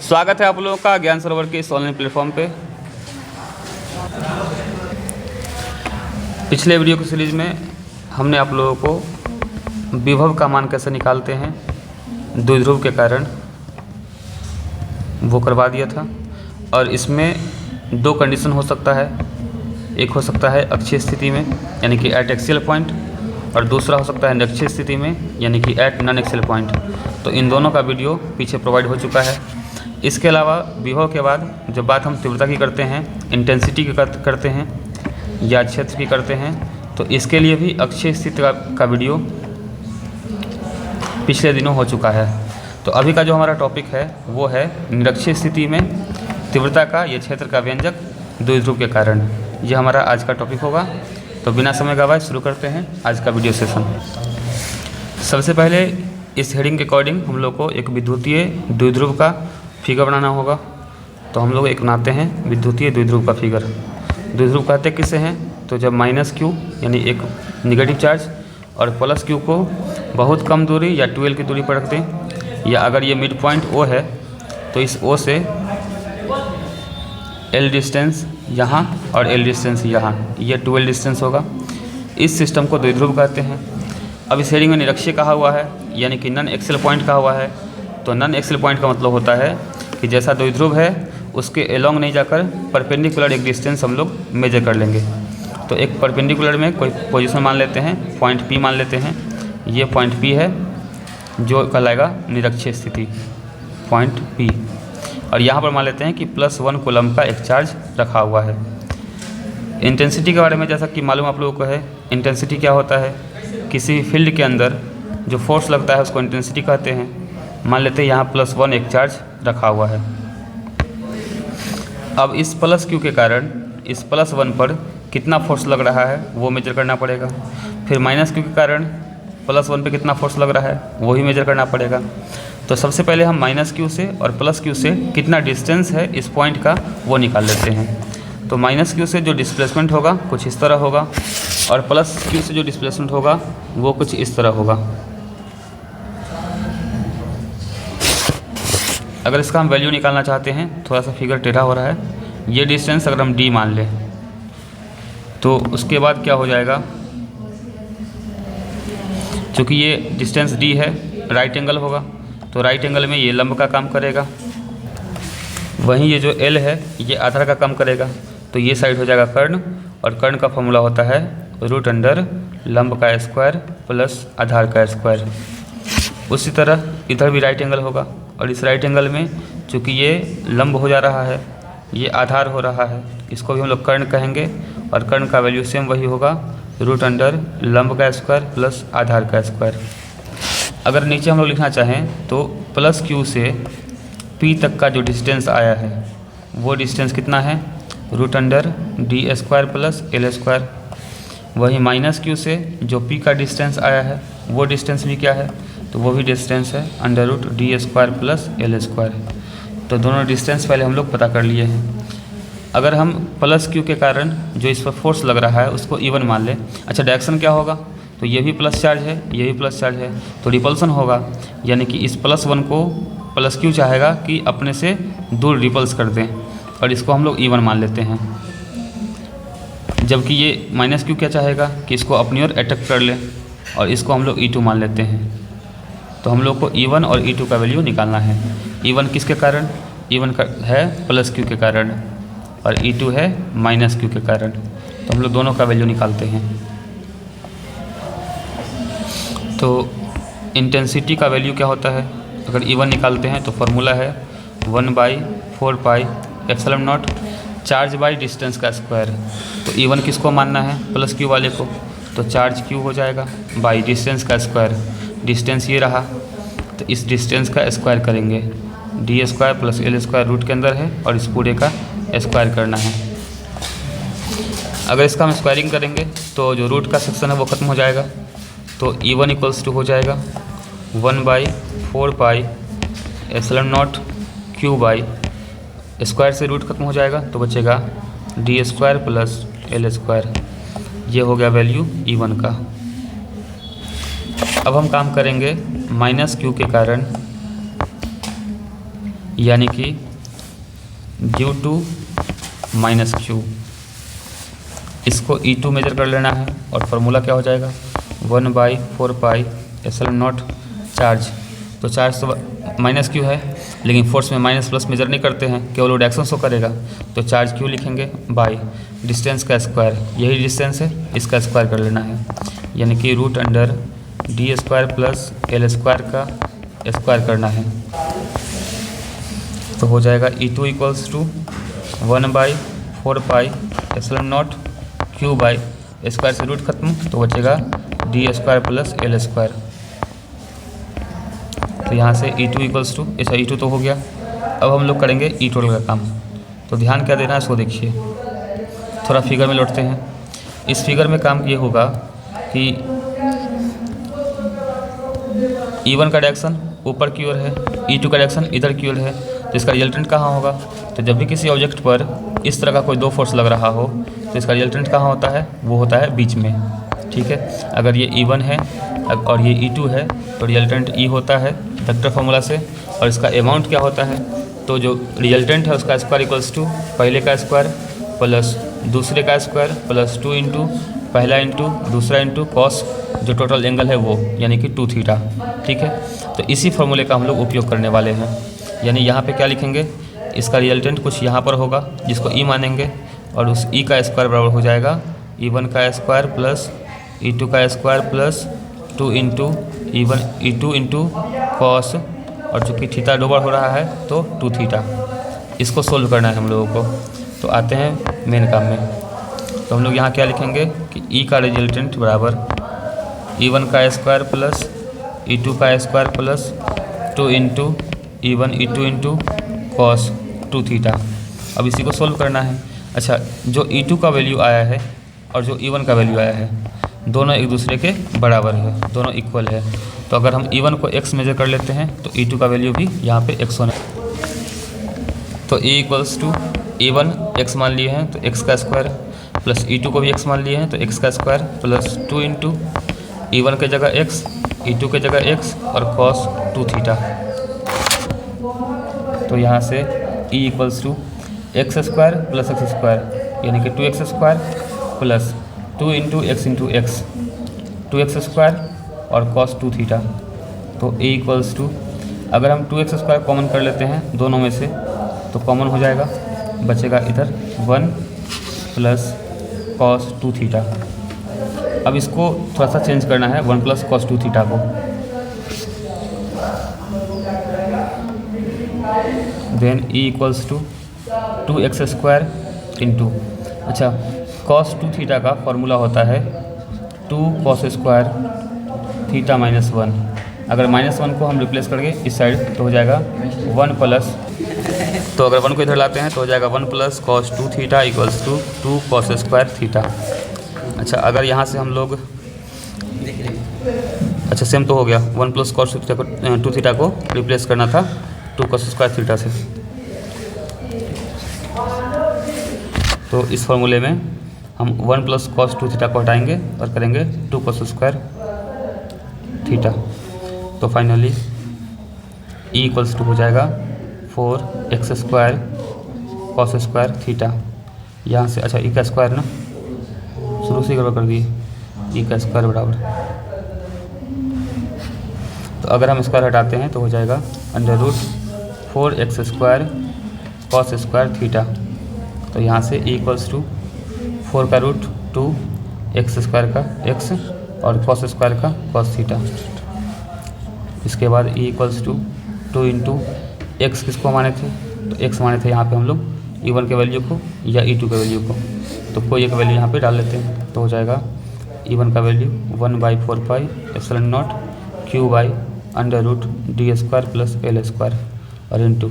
स्वागत है आप लोगों का ज्ञान सरोवर के इस ऑनलाइन प्लेटफॉर्म पे। पिछले वीडियो की सीरीज़ में हमने आप लोगों को विभव का मान कैसे निकालते हैं द्विध्रुव के कारण वो करवा दिया था। और इसमें दो कंडीशन हो सकता है, एक हो सकता है अक्षीय स्थिति में यानी कि एट एक्सियल पॉइंट, और दूसरा हो सकता है निरक्षीय स्थिति में यानी कि एट नॉन एक्सियल पॉइंट। तो इन दोनों का वीडियो पीछे प्रोवाइड हो चुका है। इसके अलावा विभव के बाद जब बात हम तीव्रता की करते हैं, इंटेंसिटी की करते हैं या क्षेत्र की करते हैं, तो इसके लिए भी अक्षीय स्थिति का वीडियो पिछले दिनों हो चुका है। तो अभी का जो हमारा टॉपिक है वो है निरक्षीय स्थिति में तीव्रता का या क्षेत्र का व्यंजक द्विध्रुव के कारण। यह हमारा आज का टॉपिक होगा। तो बिना समय गवाए शुरू करते हैं आज का वीडियो सेशन। सबसे पहले इस हेडिंग के अकॉर्डिंग हम लोग को एक विद्युतीय द्विध्रुव का फिगर बनाना होगा। तो हम लोग एक बनाते हैं विद्युतीय द्विध्रुव का फिगर। द्विध्रुव कहते किसे हैं? तो जब माइनस क्यू यानी एक निगेटिव चार्ज और प्लस क्यू को बहुत कम दूरी या 12 की दूरी पर रख दें, या अगर ये मिड पॉइंट ओ है तो इस ओ से एल डिस्टेंस यहाँ और एल डिस्टेंस यहाँ, ये 12 डिस्टेंस होगा। इस सिस्टम को द्विध्रुव कहते हैं। अब इस हेडिंग में निरक्षीय कहा हुआ है यानी कि नॉन एक्सियल पॉइंट कहा हुआ है। तो नॉन एक्सियल पॉइंट का मतलब होता है कि जैसा द्विध्रुव है उसके एलोंग नहीं जाकर परपेंडिकुलर एक डिस्टेंस हम लोग मेजर कर लेंगे। तो एक परपेंडिकुलर में कोई पोजीशन मान लेते हैं, पॉइंट पी मान लेते हैं। ये पॉइंट पी है जो कहलाएगा निरक्षीय स्थिति, पॉइंट पी। और यहाँ पर मान लेते हैं कि +1 कूलम्ब का एक चार्ज रखा हुआ है। इंटेंसिटी के बारे में जैसा कि मालूम आप लोगों को है, इंटेंसिटी क्या होता है? किसी भी फील्ड के अंदर जो फोर्स लगता है उसको इंटेंसिटी कहते हैं। मान लेते हैं यहाँ +1 एक चार्ज रखा हुआ है। अब इस प्लस क्यू के कारण इस +1 पर कितना फोर्स लग रहा है वो मेजर करना पड़ेगा। फिर माइनस क्यू के कारण +1 पे कितना फोर्स लग रहा है वो ही मेजर करना पड़ेगा। तो सबसे पहले हम माइनस क्यू से और प्लस क्यू से कितना डिस्टेंस है इस पॉइंट का वो निकाल लेते हैं। तो माइनस क्यू से जो डिस्प्लेसमेंट होगा कुछ इस तरह होगा, और प्लस क्यू से जो डिस्प्लेसमेंट होगा वो कुछ इस तरह होगा। अगर इसका हम वैल्यू निकालना चाहते हैं, थोड़ा सा फिगर टेढ़ा हो रहा है, ये डिस्टेंस अगर हम d मान लें तो उसके बाद क्या हो जाएगा, चूँकि ये डिस्टेंस d है राइट एंगल होगा तो राइट एंगल में ये लंब का काम करेगा। वहीं ये जो l है ये आधार का काम करेगा। तो ये साइड हो जाएगा कर्ण, और कर्ण का फॉर्मूला होता है √अंडर लंब का स्क्वायर प्लस आधार का स्क्वायर। उसी तरह इधर भी राइट एंगल होगा, और इस राइट एंगल में चूँकि ये लंब हो जा रहा है ये आधार हो रहा है, इसको भी हम लोग कर्ण कहेंगे। और कर्ण का वैल्यू सेम वही होगा √अंडर लंब का स्क्वायर प्लस आधार का स्क्वायर। अगर नीचे हम लोग लिखना चाहें तो प्लस क्यू से पी तक का जो डिस्टेंस आया है वो डिस्टेंस कितना है? √Under d² plus l²। वही माइनस क्यू से जो पी का डिस्टेंस आया है वो डिस्टेंस भी क्या है? तो वो भी डिस्टेंस है √d² प्लस l²। तो दोनों डिस्टेंस पहले हम लोग पता कर लिए हैं। अगर हम प्लस क्यू के कारण जो इस पर फोर्स लग रहा है उसको E1 मान लें। अच्छा, डायरेक्शन क्या होगा? तो ये भी प्लस चार्ज है, ये भी प्लस चार्ज है, तो रिपल्सन होगा। यानी कि इस +1 को प्लस क्यू चाहेगा कि अपने से दूर रिपल्स कर दें, और इसको हम लोग E1 मान लेते हैं। जबकि ये माइनस क्यू क्या चाहेगा कि इसको अपनी ओर अटैक कर लें, और इसको हम लोग E2 मान लेते हैं। तो हम लोग को E1 और E2 का वैल्यू निकालना है। E1 किसके कारण? E1 का है प्लस क्यू के कारण, और E2 है माइनस क्यू के कारण। तो हम लोग दोनों का वैल्यू निकालते हैं। तो इंटेंसिटी का वैल्यू क्या होता है? अगर E1 निकालते हैं तो फार्मूला है 1/4πε0 चार्ज बाई डिस्टेंस का स्क्वायर। तो E1 किसको मानना है? प्लस क्यू वाले को। तो चार्ज क्यू हो जाएगा बाई डिस्टेंस का स्क्वायर। डिस्टेंस ये रहा, तो इस डिस्टेंस का स्क्वायर करेंगे, d² प्लस l² रूट के अंदर है और इस पूरे का स्क्वायर करना है। अगर इसका हम स्क्वायरिंग करेंगे तो जो रूट का सेक्शन है वो ख़त्म हो जाएगा। तो E1 इक्वल्स टू हो जाएगा 1/4πε0 क्यू बाई स्क्वायर से रूट खत्म हो जाएगा तो बचेगा d² प्लस l²। ये हो गया वैल्यू E1 का। अब हम काम करेंगे माइनस क्यू के कारण यानी कि ड्यू टू माइनस क्यू, इसको E2 मेजर कर लेना है और फार्मूला क्या हो जाएगा 1/4 पाई एप्सिलॉन नॉट चार्ज। तो चार्ज तो माइनस क्यू है, लेकिन फोर्स में माइनस प्लस मेजर नहीं करते हैं, केवल वो डायरेक्शन शो करेगा। तो चार्ज क्यू लिखेंगे बाई डिस्टेंस का स्क्वायर, यही डिस्टेंस है, इसका स्क्वायर कर लेना है, यानी कि root under D square plus L square का स्क्वायर करना है। तो हो जाएगा E2 equals to 1/4 pi epsilon not Q by square से रूट खत्म, तो बचेगा D square plus L square. तो यहाँ से E2 इक्वल्स टू, ऐसा E2 तो हो गया। अब हम लोग करेंगे E टोटल का काम। तो ध्यान क्या देना है सो देखिए, थोड़ा फिगर में लौटते हैं। इस फिगर में काम ये होगा कि E1 का डायरेक्शन ऊपर की ओर है, E2 का डायरेक्शन इधर की ओर है, तो इसका रिजल्टेंट कहाँ होगा। तो जब भी किसी ऑब्जेक्ट पर इस तरह का कोई दो फोर्स लग रहा हो तो इसका रिजल्टेंट कहाँ होता है, वो होता है बीच में। ठीक है, अगर ये E1 है और ये E2 है तो रिजल्टेंट E होता है वेक्टर फार्मूला से, और इसका अमाउंट क्या होता है, तो जो रिजल्टेंट है उसका स्क्वायर इक्वल्स टू पहले का स्क्वायर प्लस दूसरे का स्क्वायर प्लस 2 इंटू पहला इंटू दूसरा इंटू कॉस जो टोटल एंगल है वो, यानी कि 2 थीटा। ठीक है, तो इसी फार्मूले का हम लोग उपयोग करने वाले हैं। यानी यहाँ पे क्या लिखेंगे, इसका रिजल्टेंट कुछ यहाँ पर होगा जिसको E मानेंगे, और उस E का स्क्वायर बराबर हो जाएगा E1 का स्क्वायर प्लस E2 का square plus 2 into E2 into cos, और चूँकि थीटा डबल हो रहा है तो 2 थीटा। इसको सोल्व करना है हम लोगों को। तो आते हैं मेन काम में। तो हम लोग यहाँ क्या लिखेंगे कि E का रिजल्टेंट बराबर E1 का स्क्वायर प्लस E2 का square plus 2 into E1 E2 into cos 2 theta. अब इसी को सोल्व करना है। अच्छा, जो E2 का वैल्यू आया है और जो E1 का वैल्यू आया है दोनों एक दूसरे के बराबर है, दोनों इक्वल है। तो अगर हम E1 को x मेजर कर लेते हैं तो E2 का वैल्यू भी यहाँ पे x होना। तो E equals to E1 x मान लिए हैं तो x का स्क्वायर प्लस E2 को भी x मान लिए हैं तो x का स्क्वायर प्लस 2 इंटू E1 के जगह x, E2 के जगह x और cos 2 थीटा। तो यहाँ से E equals to X square plus X square, यानी कि 2x square plus 2 into X 2x square और cos 2 थीटा। तो A इक्वल्स टू, अगर हम 2x स्क्वायर कॉमन कर लेते हैं दोनों में से तो कॉमन हो जाएगा, बचेगा इधर 1 प्लस cos 2 थीटा। अब इसको थोड़ा सा चेंज करना है 1 प्लस cos 2 थीटा को। Then E equals to 2x square into, अच्छा cos 2 थीटा का फॉर्मूला होता है 2 cos स्क्वायर थीटा माइनस 1। अगर -1 को हम रिप्लेस करेंगे इस साइड तो हो जाएगा 1 प्लस, तो अगर 1 को इधर लाते हैं तो हो जाएगा 1 plus cos 2 theta equals to 2 cos square theta. अच्छा, अगर यहाँ से हम लोग, अच्छा सेम तो हो गया, 1 प्लस cos 2 थीटा को रिप्लेस करना था 2 cos स्क्वायर थीटा से। तो इस फॉर्मूले में हम 1 प्लस cos 2 थीटा को हटाएंगे और करेंगे 2 cos स्क्वायर थीटा। तो फाइनली E इक्वल्स टू हो जाएगा 4x square cos square theta. यहाँ से, अच्छा E का स्क्वायर ना शुरू से गड़बड़ कर दिए, E का स्क्वायर बराबर, तो अगर हम स्क्वायर हटाते हैं तो हो जाएगा under root 4x square cos square theta. तो यहाँ से E इक्वल्स टू 4 का रूट 2 x स्क्वायर का x और cos स्क्वायर का cos थीटा। इसके बाद E equals to 2 into x किसको माने थे, तो x माने थे यहाँ पे हम लोग E1 के वैल्यू को या E2 के वैल्यू को, तो कोई एक वैल्यू यहाँ पे डाल लेते हैं। तो हो जाएगा E1 का value 1/4 pi epsilon not Q by under root d square plus L square और इंटू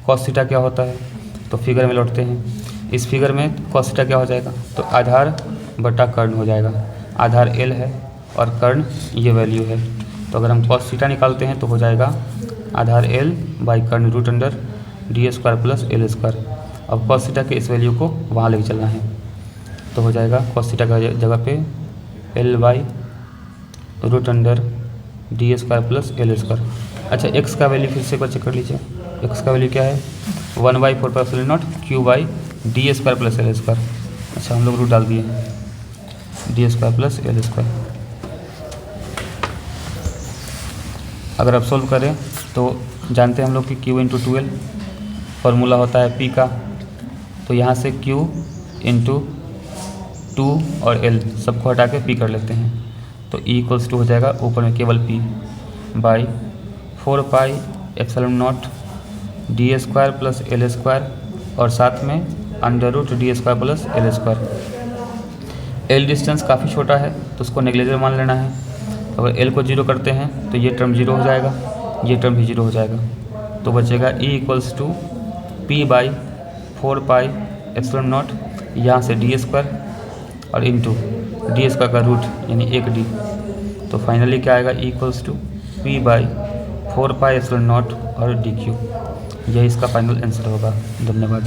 cos थीटा क्या होता है। तो फिगर में लौटते हैं। इस फिगर में cos थीटा क्या हो जाएगा, तो आधार बटा कर्ण हो जाएगा। आधार L है और कर्ण ये वैल्यू है, तो अगर हम cos थीटा निकालते हैं तो हो जाएगा आधार L बाई कर्ण root under D square plus L square. अब cos थीटा के इस वैल्यू को वहाँ लेके चलना है, तो हो जाएगा cos थीटा का जगह पे L by root under D square plus L square. अच्छा, x का वैल्यू फिर से एक बार चेक कर लीजिए, एक्स का वैल्यू क्या है 1/4πε0 Q/d² + L²। अच्छा हम लोग रूट डाल दिए d² + L²। अगर आप सोल्व करें तो जानते हैं हम लोग कि Q × 2L फॉर्मूला होता है P का, तो यहाँ से Q × 2 और L सबको हटा के P कर लेते हैं, तो E = हो जाएगा ऊपर में केवल P बाई 4πε0 d² + L² और साथ में √d² + L²। L डिस्टेंस काफ़ी छोटा है तो उसको नेग्लिजिबल मान लेना है। अगर L को 0 करते हैं तो ये टर्म 0 हो जाएगा, ये टर्म भी 0 हो जाएगा, तो बचेगा E = P/4πε0 यहाँ से d² और इंटू d² का रूट यानी 1d, तो फाइनली क्या आएगा E = P/4πε0 और dq। यही इसका फाइनल आंसर होगा। धन्यवाद।